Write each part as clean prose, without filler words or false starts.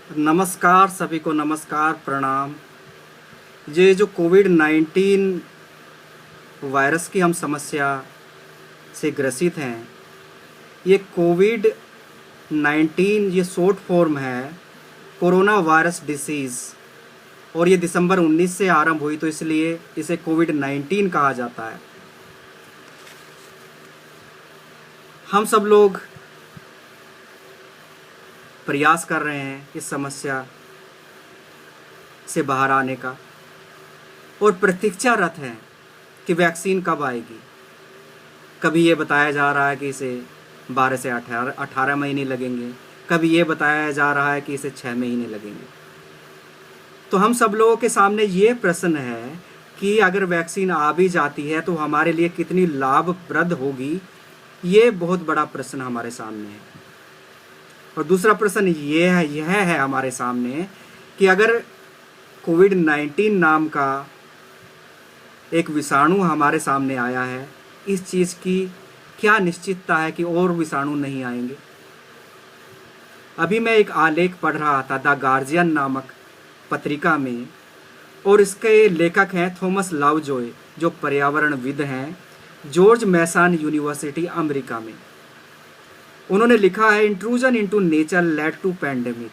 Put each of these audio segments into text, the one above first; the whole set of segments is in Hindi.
नमस्कार सभी को, नमस्कार, प्रणाम। ये जो कोविड-19 वायरस की हम समस्या से ग्रसित हैं, ये कोविड-19 ये शॉर्ट फॉर्म है कोरोना वायरस डिसीज़, और ये दिसंबर 19 से आरंभ हुई, तो इसलिए इसे कोविड-19 कहा जाता है। हम सब लोग प्रयास कर रहे हैं इस समस्या से बाहर आने का, और प्रतीक्षारत हैं कि वैक्सीन कब आएगी। कभी ये बताया जा रहा है कि इसे 12 से 18 महीने लगेंगे, कभी ये बताया जा रहा है कि इसे 6 महीने लगेंगे। तो हम सब लोगों के सामने ये प्रश्न है कि अगर वैक्सीन आ भी जाती है तो हमारे लिए कितनी लाभप्रद होगी, ये बहुत बड़ा प्रश्न हमारे सामने है। और दूसरा प्रश्न यह है हमारे सामने कि अगर कोविड-19 नाम का एक विषाणु हमारे सामने आया है, इस चीज़ की क्या निश्चितता है कि और विषाणु नहीं आएंगे। अभी मैं एक आलेख पढ़ रहा था द गार्जियन नामक पत्रिका में, और इसके लेखक हैं थॉमस लावजॉय, जो पर्यावरणविद हैं, जॉर्ज मैसन यूनिवर्सिटी अमेरिका में। उन्होंने लिखा है, intrusion into nature led to pandemic,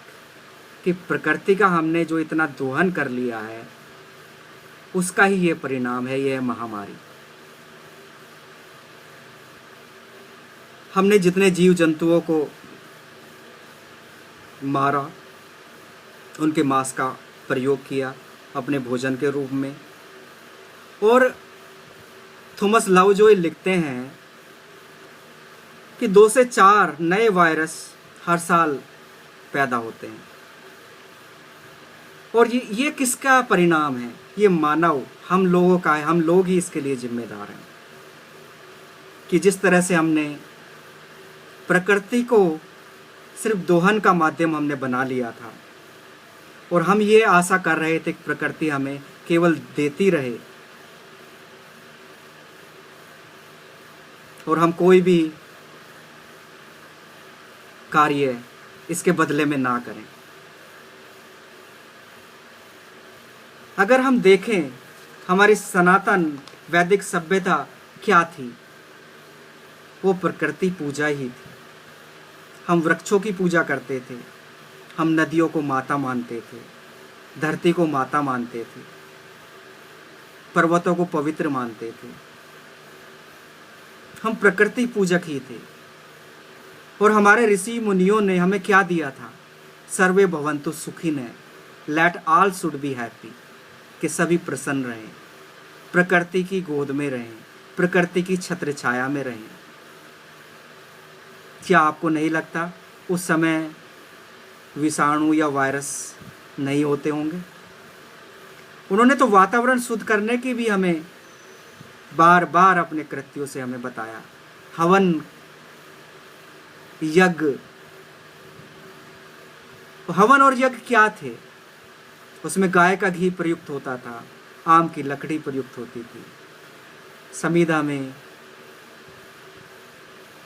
कि प्रकृति का हमने जो इतना दोहन कर लिया है उसका ही ये परिणाम है, यह महामारी। हमने जितने जीव जंतुओं को मारा, उनके मांस का प्रयोग किया अपने भोजन के रूप में। और थॉमस लावजॉय लिखते हैं कि 2 से 4 नए वायरस हर साल पैदा होते हैं, और ये किसका परिणाम है? ये मानव, हम लोगों का है। हम लोग ही इसके लिए जिम्मेदार हैं कि जिस तरह से हमने प्रकृति को सिर्फ दोहन का माध्यम हमने बना लिया था, और हम ये आशा कर रहे थे कि प्रकृति हमें केवल देती रहे और हम कोई भी कार्य इसके बदले में ना करें। अगर हम देखें हमारी सनातन वैदिक सभ्यता क्या थी, वो प्रकृति पूजा ही थी। हम वृक्षों की पूजा करते थे, हम नदियों को माता मानते थे, धरती को माता मानते थे, पर्वतों को पवित्र मानते थे। हम प्रकृति पूजक ही थे। और हमारे ऋषि मुनियों ने हमें क्या दिया था? सर्वे भवन्तु सुखिनः, let all should be happy, कि सभी प्रसन्न रहें, प्रकृति की गोद में रहें, प्रकृति की छत्र छाया में रहें। क्या आपको नहीं लगता उस समय विषाणु या वायरस नहीं होते होंगे? उन्होंने तो वातावरण शुद्ध करने की भी हमें बार बार अपने कृत्यों से हमें बताया। हवन यज्ञ, हवन और यज्ञ क्या थे? उसमें गाय का घी प्रयुक्त होता था, आम की लकड़ी प्रयुक्त होती थी, समीधा में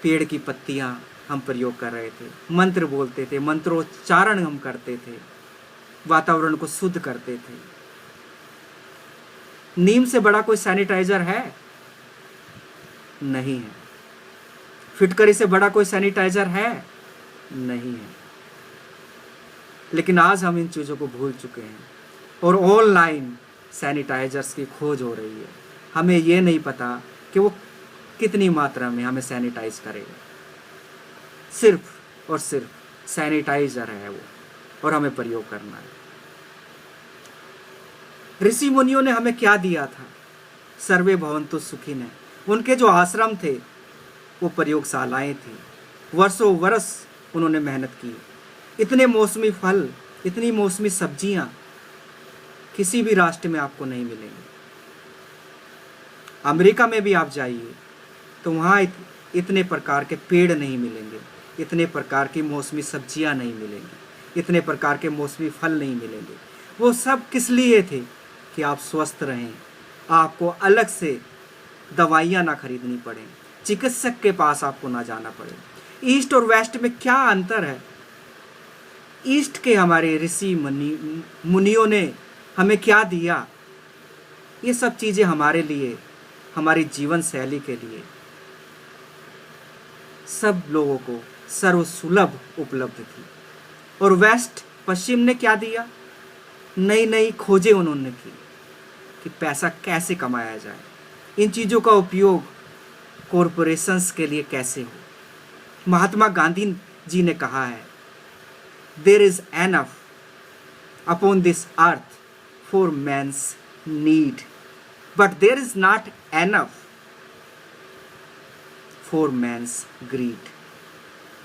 पेड़ की पत्तियां हम प्रयोग कर रहे थे, मंत्र बोलते थे, मंत्रोच्चारण हम करते थे, वातावरण को शुद्ध करते थे। नीम से बड़ा कोई सैनिटाइजर है? नहीं है। फिटकरी से बड़ा कोई सैनिटाइजर है? नहीं है। लेकिन आज हम इन चीज़ों को भूल चुके हैं, और ऑनलाइन सैनिटाइजर्स की खोज हो रही है। हमें ये नहीं पता कि वो कितनी मात्रा में हमें सैनिटाइज करेगा। सिर्फ और सिर्फ सैनिटाइजर है वो, और हमें प्रयोग करना है। ऋषि मुनियों ने हमें क्या दिया था? सर्वे भवन्तु सुखिनः। उनके जो आश्रम थे वो प्रयोगशालाएं थी। वर्षों वर्ष उन्होंने मेहनत की। इतने मौसमी फल, इतनी मौसमी सब्जियां किसी भी राष्ट्र में आपको नहीं मिलेंगी। अमेरिका में भी आप जाइए तो वहाँ इतने प्रकार के पेड़ नहीं मिलेंगे, इतने प्रकार की मौसमी सब्जियां नहीं मिलेंगी, इतने प्रकार के मौसमी फल नहीं मिलेंगे। वो सब किस लिए थे? कि आप स्वस्थ रहें, आपको अलग से दवाइयाँ ना खरीदनी पड़े, चिकित्सक के पास आपको ना जाना पड़े। ईस्ट और वेस्ट में क्या अंतर है? ईस्ट के हमारे ऋषि मुनियों ने हमें क्या दिया, ये सब चीज़ें हमारे लिए, हमारी जीवन शैली के लिए सब लोगों को सर्वसुलभ उपलब्ध थी। और वेस्ट, पश्चिम ने क्या दिया, नई नई खोजें उन्होंने की कि पैसा कैसे कमाया जाए, इन चीज़ों का उपयोग कॉरपोरेशंस के लिए कैसे हो। महात्मा गांधी जी ने कहा है, there is enough upon this earth for man's need, but there is not enough for man's greed.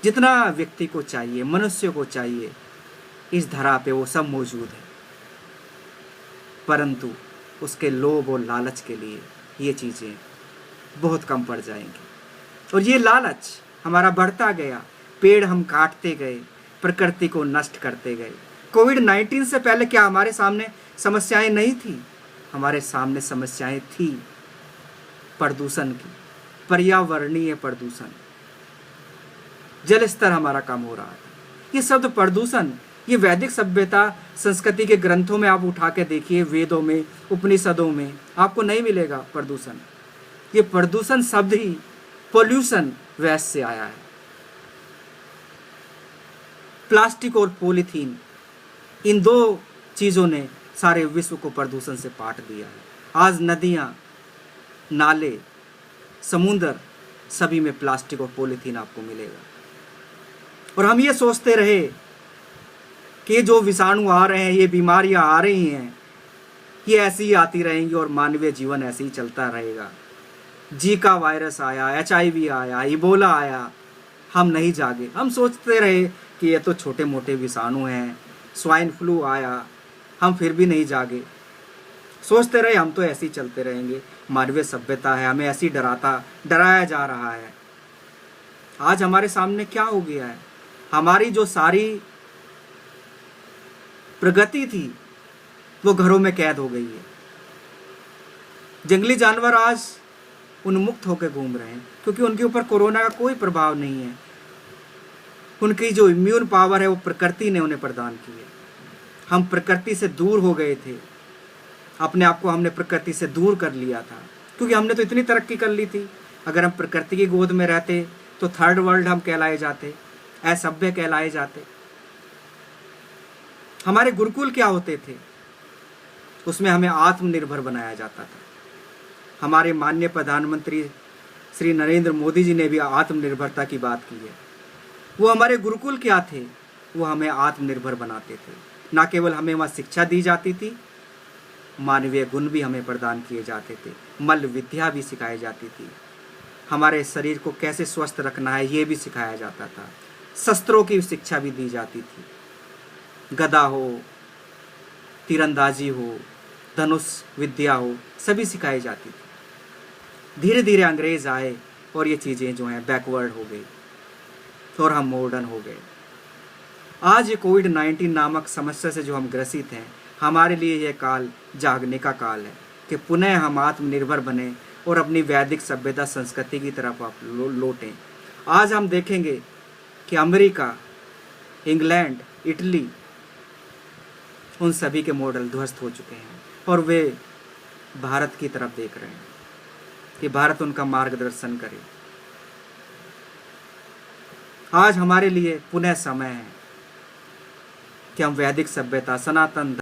जितना व्यक्ति को चाहिए, मनुष्य को चाहिए, इस धरा पे वो सब मौजूद है, परंतु उसके लोभ और लालच के लिए ये चीज़ें बहुत कम पड़ जाएंगी। और ये लालच हमारा बढ़ता गया, पेड़ हम काटते गए, प्रकृति को नष्ट करते गए। कोविड-19 से पहले क्या हमारे सामने समस्याएं नहीं थी? हमारे सामने समस्याएं थी प्रदूषण की, पर्यावरणीय प्रदूषण, जल स्तर हमारा कम हो रहा था। ये शब्द प्रदूषण, ये वैदिक सभ्यता संस्कृति के ग्रंथों में आप उठा के देखिए, वेदों में, उपनिषदों में आपको नहीं मिलेगा प्रदूषण। ये प्रदूषण शब्द ही पोल्यूशन वैसे से आया है। प्लास्टिक और पॉलीथीन, इन दो चीज़ों ने सारे विश्व को प्रदूषण से पाट दिया है। आज नदियाँ, नाले, समुंदर, सभी में प्लास्टिक और पॉलीथीन आपको मिलेगा। और हम ये सोचते रहे कि जो विषाणु आ रहे हैं, ये बीमारियां आ रही हैं, ये ऐसी ही आती रहेंगी और मानवीय जीवन ऐसे ही चलता रहेगा। जीका वायरस आया, HIV आया, इबोला आया, हम नहीं जागे। हम सोचते रहे कि ये तो छोटे मोटे विषाणु हैं, स्वाइन फ्लू आया, हम फिर भी नहीं जागे। सोचते रहे हम तो ऐसे ही चलते रहेंगे, मानवीय सभ्यता है, हमें ऐसे ही डराया जा रहा है। आज हमारे सामने क्या हो गया है? हमारी जो सारी प्रगति थी वो घरों में कैद हो गई है। जंगली जानवर आज उन्मुक्त होकर घूम रहे हैं क्योंकि उनके ऊपर कोरोना का कोई प्रभाव नहीं है। उनकी जो इम्यून पावर है वो प्रकृति ने उन्हें प्रदान की है। हम प्रकृति से दूर हो गए थे, अपने आप को हमने प्रकृति से दूर कर लिया था क्योंकि हमने तो इतनी तरक्की कर ली थी। अगर हम प्रकृति की गोद में रहते तो थर्ड वर्ल्ड हम कहलाए जाते, असभ्य कहलाए जाते। हमारे गुरुकुल क्या होते थे, उसमें हमें आत्मनिर्भर बनाया जाता था। हमारे माननीय प्रधानमंत्री श्री नरेंद्र मोदी जी ने भी आत्मनिर्भरता की बात की है। वो हमारे गुरुकुल क्या थे, वो हमें आत्मनिर्भर बनाते थे। ना केवल हमें वहाँ शिक्षा दी जाती थी, मानवीय गुण भी हमें प्रदान किए जाते थे, मल्ल विद्या भी सिखाई जाती थी। हमारे शरीर को कैसे स्वस्थ रखना है ये भी सिखाया जाता था। शस्त्रों की शिक्षा भी दी जाती थी, गदा हो, तीरंदाजी हो, धनुष विद्या हो, सभी सिखाई जाती थी। धीरे धीरे अंग्रेज आए और ये चीज़ें जो हैं बैकवर्ड हो गई और हम मॉडर्न हो गए। आज ये कोविड-19 नामक समस्या से जो हम ग्रसित हैं, हमारे लिए यह काल जागने का काल है कि पुनः हम आत्मनिर्भर बने और अपनी वैदिक सभ्यता संस्कृति की तरफ आप लौटें। आज हम देखेंगे कि अमेरिका, इंग्लैंड, इटली, उन सभी के मॉडल ध्वस्त हो चुके हैं और वे भारत की तरफ देख रहे हैं कि भारत उनका मार्गदर्शन करे। आज हमारे लिए पुनः समय है कि हम वैदिक सभ्यता, सनातन